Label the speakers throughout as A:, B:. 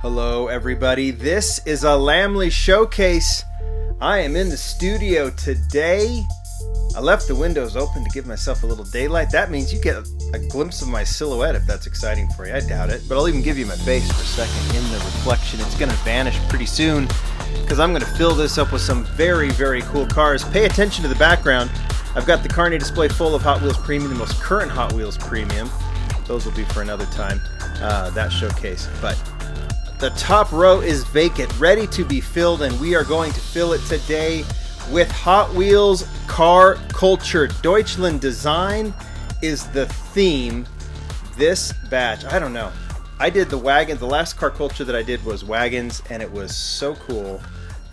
A: Hello everybody, this is a Lamley showcase. I am in the studio today. I left the windows open to give myself a little daylight. That means you get a glimpse of my silhouette if that's exciting for you. I doubt it, but I'll even give you my face for a second in the reflection. It's going to vanish pretty soon because I'm going to fill this up with some very, very cool cars. Pay attention to the background. I've got the Carney display full of Hot Wheels Premium, the most current Hot Wheels Premium. Those will be for another time, that showcase. But the top row is vacant, ready to be filled, and we are going to fill it today with Hot Wheels car culture. Deutschland design is the theme this batch. I don't know. I did the wagons. The last car culture that I did was wagons, and it was so cool.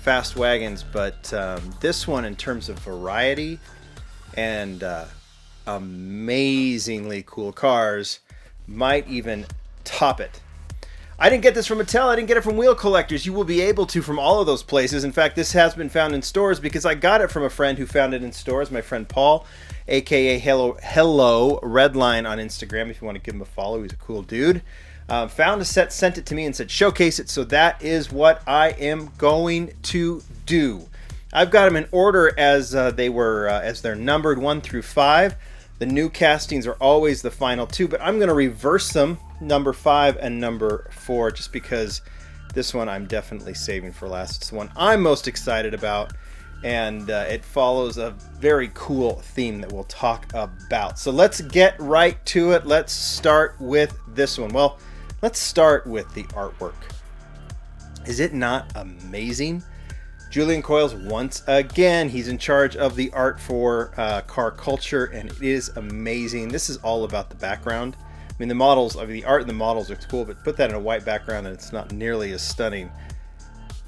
A: Fast Wagons, but this one in terms of variety and amazingly cool cars might even top it. I didn't get this from Mattel. I didn't get it from Wheel Collectors. You will be able to from all of those places. In fact, this has been found in stores because I got it from a friend who found it in stores, my friend Paul, aka Hello Redline on Instagram. If you want to give him a follow, he's a cool dude. Found a set, sent it to me, and said showcase it. So that is what I am going to do. I've got them in order as they're numbered 1 through 5. The new castings are always the final 2, but I'm going to reverse them, number 5 and number 4, just because this one I'm definitely saving for last. It's the one I'm most excited about, and it follows a very cool theme that we'll talk about. So let's get right to it. Let's start with this one. Well, let's start with the artwork. Is it not amazing? Julian Coyles, once again, he's in charge of the art for car culture, and it is amazing. This is all about the background. I mean, the art and the models are cool, but put that in a white background and it's not nearly as stunning.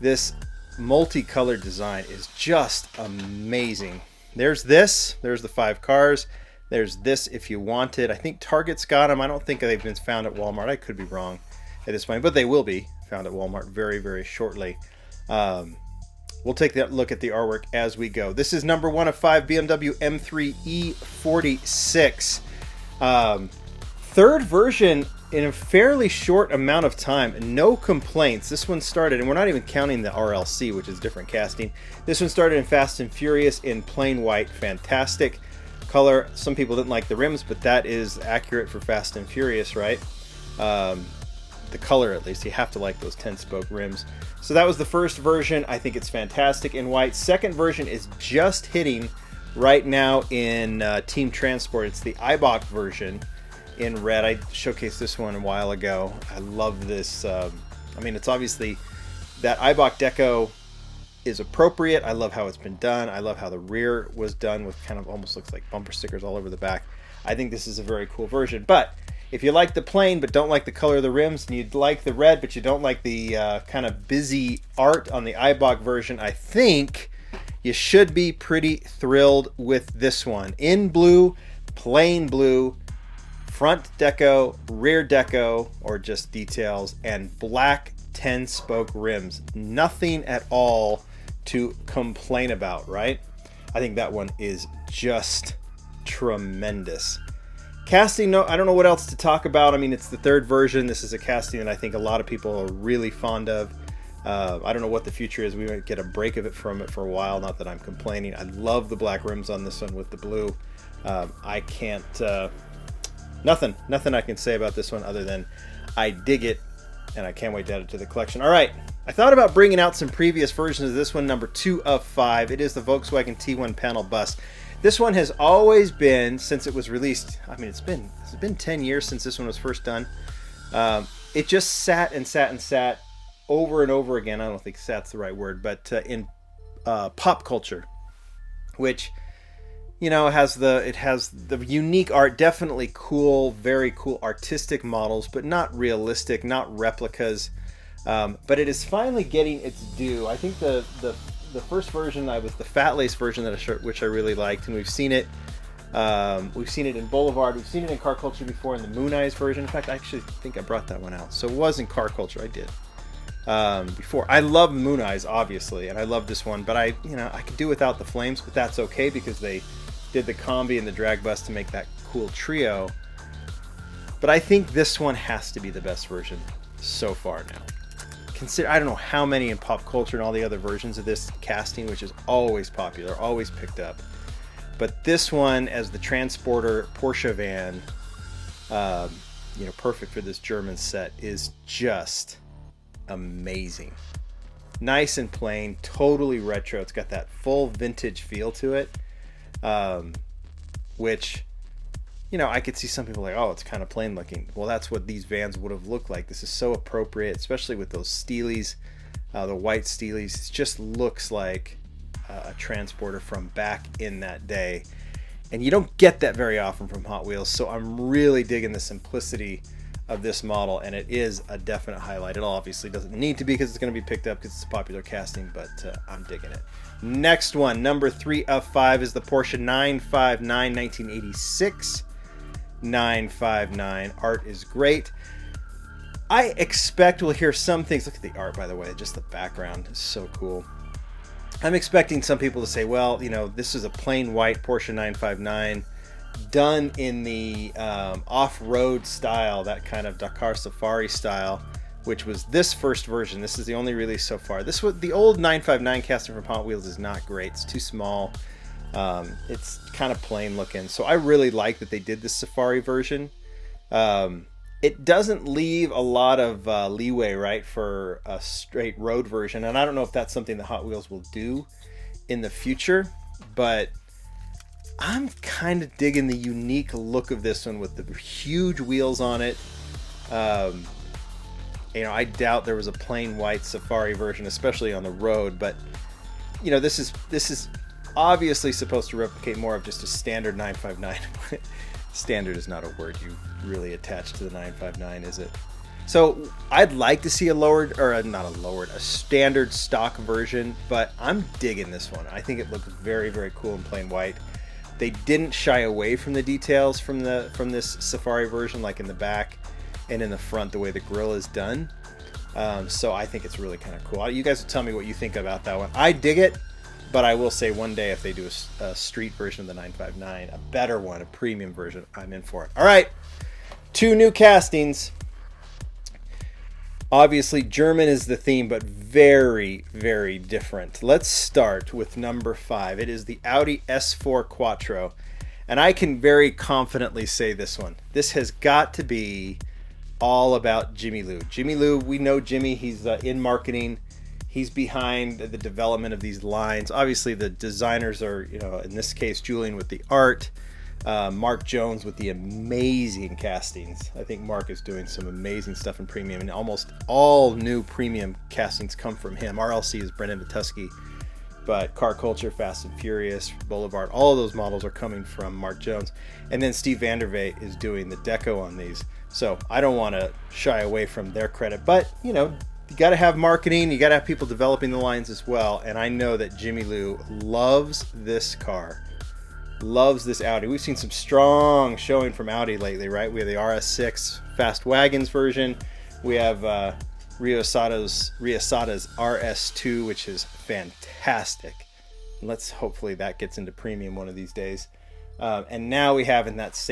A: This multicolored design is just amazing. There's the 5 cars. There's this if you want it. I think Target's got them. I don't think they've been found at Walmart. I could be wrong at this point, but they will be found at Walmart very, very shortly. We'll take that look at the artwork as we go. This is number 1 of 5, BMW M3 E46. Third version in a fairly short amount of time. No complaints. This one started, and we're not even counting the RLC, which is different casting. This one started in Fast and Furious in plain white. Fantastic color. Some people didn't like the rims, but that is accurate for Fast and Furious, right? The color, at least. You have to like those 10-spoke rims. So that was the first version. I think it's fantastic in white. Second version is just hitting right now in Team Transport. It's the Eibach version in red. I showcased this one a while ago. I love this. I mean, it's obviously that Eibach deco is appropriate. I love how it's been done. I love how the rear was done with kind of almost looks like bumper stickers all over the back. I think this is a very cool version. But if you like the plain but don't like the color of the rims, and you'd like the red but you don't like the kind of busy art on the Eibach version, I think you should be pretty thrilled with this one. In blue, plain blue, front deco, rear deco, or just details, and black 10-spoke rims. Nothing at all to complain about, right? I think that one is just tremendous. Casting, no, I don't know what else to talk about. I mean, it's the third version. This is a casting that I think a lot of people are really fond of. I don't know what the future is. We might get a break of it for a while. Not that I'm complaining. I love the black rims on this one with the blue. I can't, nothing I can say about this one other than I dig it, and I can't wait to add it to the collection. All right, I thought about bringing out some previous versions of this one, number 2 of 5. It is the Volkswagen T1 Panel Bus. This one has always been, since it was released, I mean, it's been 10 years since this one was first done. It just sat and sat and sat over and over again. I don't think "sat's" the right word, but in pop culture, which, you know, it has the unique art, definitely cool, very cool artistic models, but not realistic, not replicas. But it is finally getting its due. I think the first version was the Fat Lace version which I really liked, and we've seen it in Boulevard, we've seen it in Car Culture before in the Moon Eyes version. In fact, I actually think I brought that one out, so it was in Car Culture. I did before. I love Moon Eyes, obviously, and I love this one, but I could do without the flames, but that's okay because they did the combi and the drag bus to make that cool trio. But I think this one has to be the best version so far now. consider, I don't know how many in pop culture and all the other versions of this casting, which is always popular, always picked up. But this one, as the transporter Porsche van, perfect for this German set, is just amazing. Nice and plain, totally retro. It's got that full vintage feel to it, which, I could see some people like, oh, it's kind of plain looking. Well, that's what these vans would have looked like. This is so appropriate, especially with those Steelies, the white Steelies. It just looks like a transporter from back in that day. And you don't get that very often from Hot Wheels, so I'm really digging the simplicity of this model, and it is a definite highlight. It obviously doesn't need to be because it's going to be picked up because it's a popular casting, but I'm digging it. Next one, number 3 of 5, is the Porsche 959 1986. 959. Art is great. I expect we'll hear some things. Look at the art, by the way. Just the background is so cool. I'm expecting some people to say, well, this is a plain white Porsche 959 done in the off-road style, that kind of Dakar Safari style, which was this first version. This is the only release so far. This was the old 959 casting from Hot Wheels is not great. It's too small. It's kind of plain looking. So I really like that they did this Safari version. It doesn't leave a lot of leeway, right, for a straight road version. And I don't know if that's something that Hot Wheels will do in the future, but I'm kind of digging the unique look of this one with the huge wheels on it. I doubt there was a plain white Safari version, especially on the road, but this is obviously supposed to replicate more of just a standard 959. Standard is not a word you really attach to the 959, is it? So I'd like to see a standard stock version, but I'm digging this one. I think it looks very, very cool in plain white. They didn't shy away from the details from this Safari version, like in the back and in the front, the way the grille is done. So I think it's really kind of cool. You guys will tell me what you think about that one. I dig it, but I will say one day if they do a street version of the 959, a better one, a premium version, I'm in for it. All right, 2 new castings. Obviously, German is the theme, but very, very different. Let's start with number 5. It is the Audi S4 Quattro. And I can very confidently say this one. This has got to be all about Jimmy Lou. Jimmy Lou, we know Jimmy. He's in marketing. He's behind the development of these lines. Obviously, the designers are, in this case, Julian with the art. Mark Jones with the amazing castings. I think Mark is doing some amazing stuff in premium, and almost all new premium castings come from him. RLC is Brendan Vituski, but Car Culture, Fast and Furious, Boulevard, all of those models are coming from Mark Jones. And then Steve Vandervate is doing the deco on these. So I don't want to shy away from their credit, but you got to have marketing, you got to have people developing the lines as well. And I know that Jimmy Lou loves this car. Loves this Audi. We've seen some strong showing from Audi lately, right? We have the RS6 Fast Wagons version. We have Riosata's RS2, which is fantastic. Let's hopefully that gets into premium one of these days. And now we have in that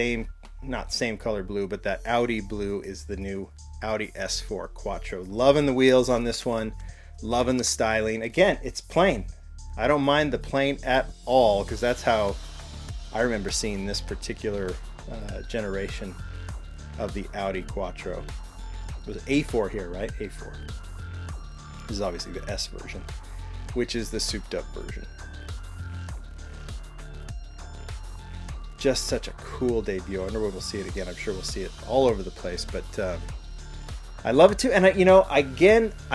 A: not same color blue, but that Audi blue is the new Audi S4 Quattro. Loving the wheels on this one. Loving the styling. Again, it's plain. I don't mind the plain at all because that's how I remember seeing this particular generation of the Audi Quattro. It was A4 here, right? A4. This is obviously the S version, which is the souped up version. Just such a cool debut. I wonder when we'll see it again. I'm sure we'll see it all over the place, but I love it too. And I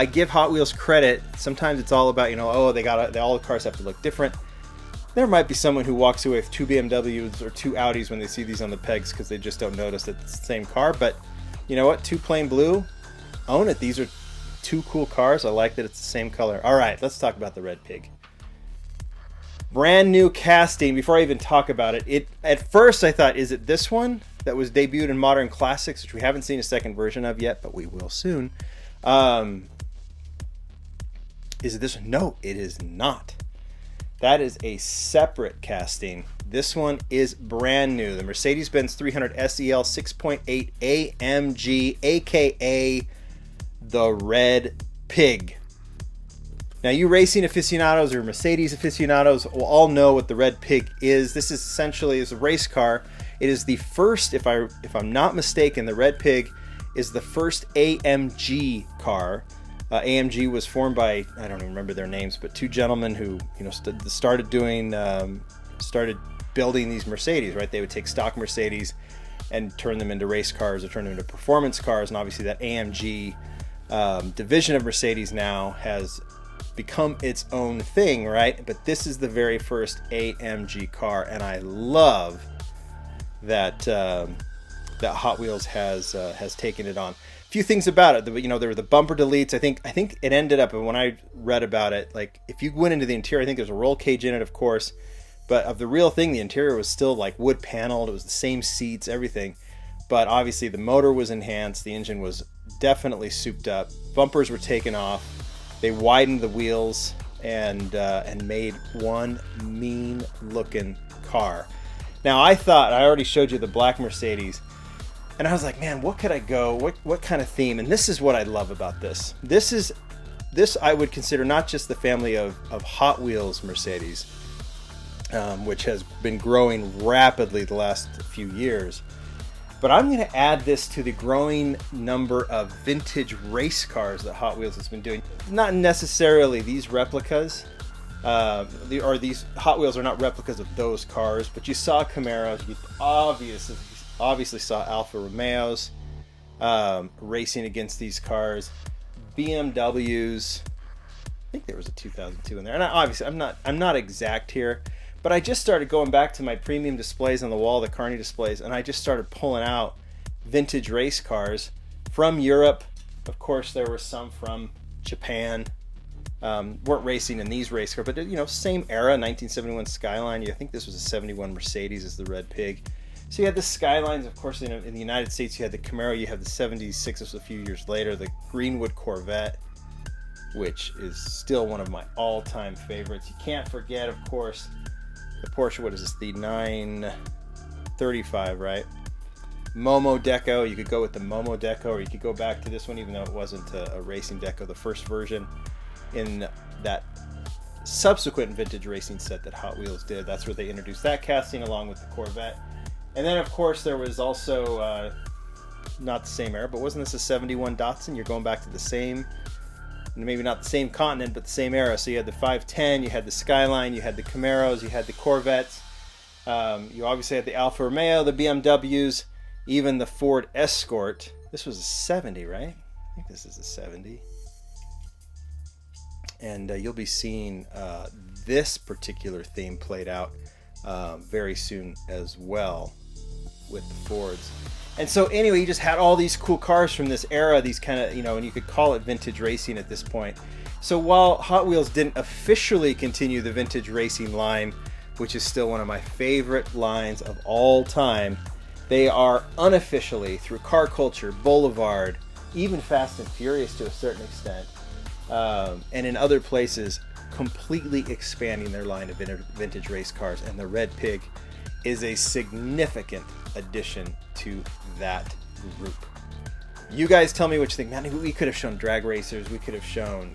A: give Hot Wheels credit. Sometimes it's all about, all the cars have to look different. There might be someone who walks away with 2 BMWs or 2 Audis when they see these on the pegs because they just don't notice that it's the same car. But you know what? 2 plain blue, own it. These are 2 cool cars. I like that it's the same color. All right, let's talk about the Red Pig. Brand new casting. Before I even talk about it, at first I thought, is it this one that was debuted in Modern Classics, which we haven't seen a second version of yet, but we will soon. Is it this one? No, it is not. That is a separate casting. This one is brand new. The Mercedes-Benz 300 SEL 6.8 AMG, aka the Red Pig. Now, you racing aficionados or Mercedes aficionados will all know what the Red Pig is. This is essentially a race car. It is the first, if I'm not mistaken, the Red Pig is the first AMG car. AMG was formed by, I don't even remember their names, but two gentlemen who started building these Mercedes. Right, they would take stock Mercedes and turn them into race cars or turn them into performance cars. And obviously, that AMG division of Mercedes now has become its own thing, right? But this is the very first AMG car, and I love that that Hot Wheels has taken it on. A few things about it, there were the bumper deletes. I think it ended up, and when I read about it, like if you went into the interior, I think there's a roll cage in it, of course, but of the real thing, the interior was still like wood paneled. It was the same seats, everything, but obviously the motor was enhanced. The engine was definitely souped up. Bumpers were taken off. They widened the wheels and made one mean looking car. Now, I already showed you the black Mercedes, and I was like, man, what could I go? What kind of theme? And this is what I love about this. This I would consider not just the family of Hot Wheels Mercedes, which has been growing rapidly the last few years, but I'm going to add this to the growing number of vintage race cars that Hot Wheels has been doing. Not necessarily these replicas, these Hot Wheels are not replicas of those cars, but you saw Camaros, you obviously saw Alfa Romeos racing against these cars, BMWs. I think there was a 2002 in there, and I'm not exact here. But I just started going back to my premium displays on the wall, the Carney displays, and I just started pulling out vintage race cars from Europe. Of course, there were some from Japan. Weren't racing in these race cars, but same era, 1971 Skyline. I think this was a 71 Mercedes is the Red Pig. So you had the Skylines, of course, in the United States. You had the Camaro. You had the 76, this was a few years later, the Greenwood Corvette, which is still one of my all-time favorites. You can't forget, of course, the Porsche, what is this, the 935, right? Momo Deco. You could go with the Momo Deco, or you could go back to this one, even though it wasn't a racing Deco, the first version in that subsequent vintage racing set that Hot Wheels did. That's where they introduced that casting along with the Corvette. And then, of course, there was also, not the same era, but wasn't this a 71 Datsun? You're going back to the same, maybe not the same continent, but the same era. So you had the 510, you had the Skyline, you had the Camaros, you had the Corvettes, you obviously had the Alfa Romeo, the BMWs, even the Ford Escort. This was a 70, right? I think this is a 70. And you'll be seeing this particular theme played out very soon as well with the Fords. And so anyway, you just had all these cool cars from this era, these kind of, and you could call it vintage racing at this point. So while Hot Wheels didn't officially continue the vintage racing line, which is still one of my favorite lines of all time, they are unofficially, through Car Culture, Boulevard, even Fast and Furious to a certain extent, and in other places, completely expanding their line of vintage race cars. And the Red Pig is a significant addition to that group. You guys tell me what you think. Man, we could have shown drag racers. We could have shown,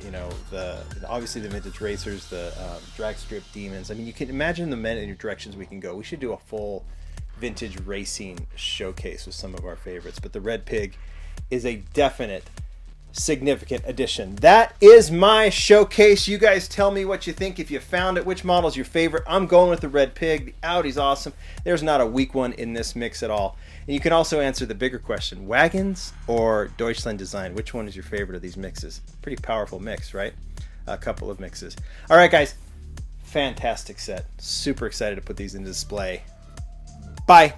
A: obviously the vintage racers, the drag strip demons. I mean, you can imagine the many directions we can go. We should do a full vintage racing showcase with some of our favorites. But the Red Pig is a definite significant addition. That is my showcase. You guys tell me what you think. If you found it, which model's your favorite? I'm going with the Red Pig. The Audi's awesome. There's not a weak one in this mix at all. And you can also answer the bigger question, wagons or Deutschland design? Which one is your favorite of these mixes? Pretty powerful mix, right? A couple of mixes. All right, guys. Fantastic set. Super excited to put these into display. Bye.